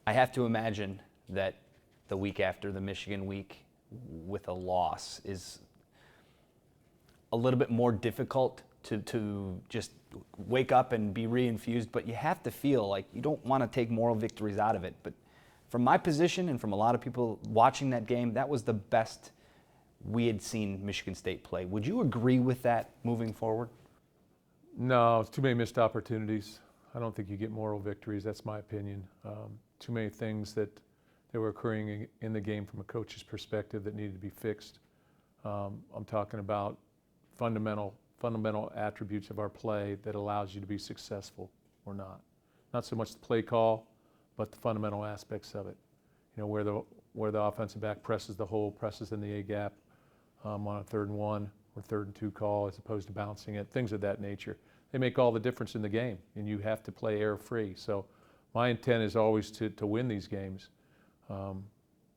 I have to imagine that the week after the Michigan week with a loss is a little bit more difficult to just wake up and be reinfused, but you have to feel like you don't want to take moral victories out of it. But from my position and from a lot of people watching that game, that was the best we had seen Michigan State play. Would you agree with that moving forward? No, it's too many missed opportunities. I don't think you get moral victories. That's my opinion. Too many things that were occurring in the game from a coach's perspective that needed to be fixed. I'm talking about fundamental attributes of our play that allows you to be successful or not. Not so much the play call, but the fundamental aspects of it. You know, where the offensive back presses the hole, presses in the A gap on a 3rd and 1 or 3rd and 2 call as opposed to bouncing it, things of that nature. They make all the difference in the game, and you have to play error-free. So my intent is always to win these games. You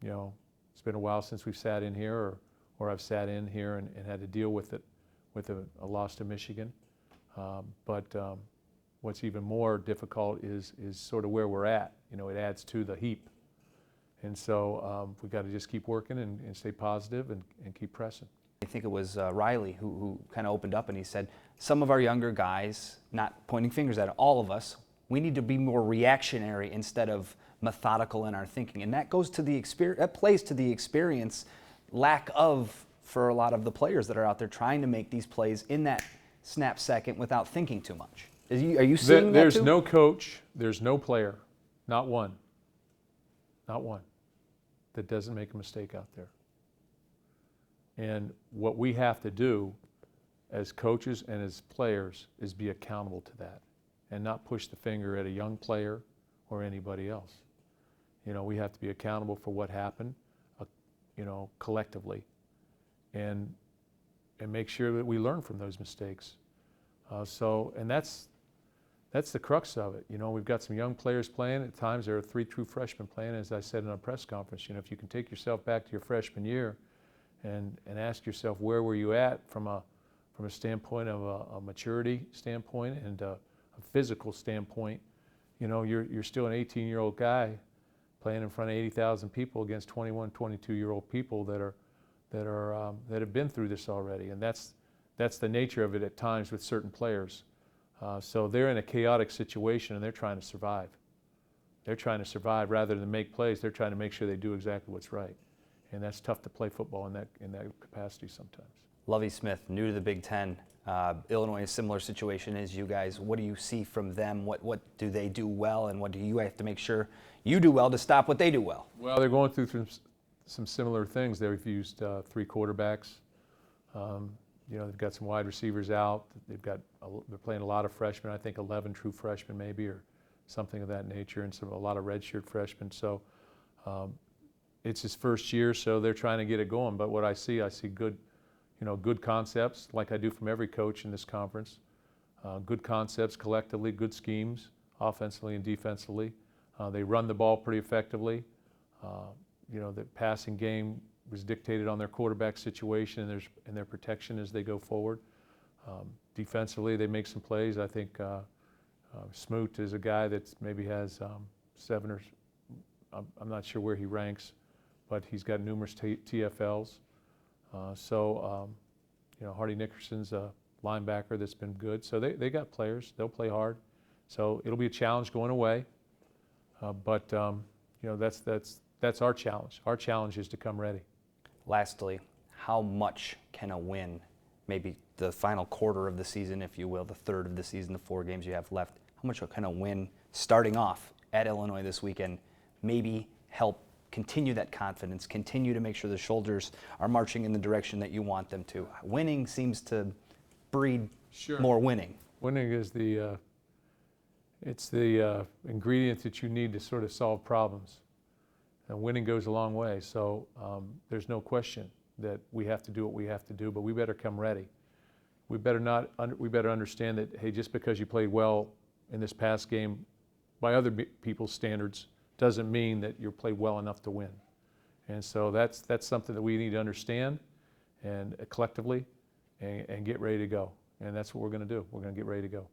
know, it's been a while since we've sat in here, or I've sat in here and had to deal with it, with a loss to Michigan. But what's even more difficult is sort of where we're at. You know, it adds to the heap. And so we've got to just keep working and stay positive and keep pressing. I think it was Riley who kind of opened up and he said, some of our younger guys, not pointing fingers at all of us, we need to be more reactionary instead of methodical in our thinking. And that goes to the experience, that plays to the experience lack of for a lot of the players that are out there trying to make these plays in that snap second without thinking too much. Are you seeing that There's too? no coach, there's no player, not one, that doesn't make a mistake out there. And what we have to do as coaches and as players is be accountable to that and not push the finger at a young player or anybody else. You know, we have to be accountable for what happened, you know, collectively, and make sure that we learn from those mistakes. And that's the crux of it. You know, we've got some young players playing. At times there are 3 true freshmen playing, as I said in a press conference. You know, if you can take yourself back to your freshman year and ask yourself where were you at from a standpoint of a maturity standpoint and a physical standpoint, you know, you're still an 18-year-old guy playing in front of 80,000 people against 21, 22-year-old people that have been through this already, and that's the nature of it at times with certain players. So they're in a chaotic situation and they're trying to survive. They're trying to survive rather than make plays. They're trying to make sure they do exactly what's right, and that's tough to play football in that capacity sometimes. Lovie Smith, new to the Big Ten. Illinois is a similar situation as you guys. What do you see from them? What do they do well, and what do you have to make sure you do well to stop what they do well? Well, they're going through some similar things. They've used 3 quarterbacks. You know, they've got some wide receivers out. They're playing a lot of freshmen. I think 11 true freshmen maybe, or something of that nature, and a lot of redshirt freshmen. So it's his first year, so they're trying to get it going. But what I see good, you know, good concepts, like I do from every coach in this conference. Good concepts collectively, good schemes, offensively and defensively. They run the ball pretty effectively. You know, the passing game was dictated on their quarterback situation and their protection as they go forward. Defensively, they make some plays. I think Smoot is a guy that maybe has 7 or I'm not sure where he ranks, but he's got numerous TFLs. You know, Hardy Nickerson's a linebacker that's been good. So they got players. They'll play hard. So it'll be a challenge going away. But you know, that's our challenge. Our challenge is to come ready. Lastly, how much can a win, maybe the final quarter of the season, if you will, the third of the season, the 4 games you have left, how much can a win starting off at Illinois this weekend maybe help continue that confidence, continue to make sure the shoulders are marching in the direction that you want them to? Winning seems to breed more winning. Winning is the ingredient that you need to sort of solve problems. And winning goes a long way, so there's no question that we have to do what we have to do, but we better come ready. We better understand that, hey, just because you played well in this past game by other people's standards doesn't mean that you played well enough to win. And so that's something that we need to understand and collectively and get ready to go. And that's what we're going to do. We're going to get ready to go.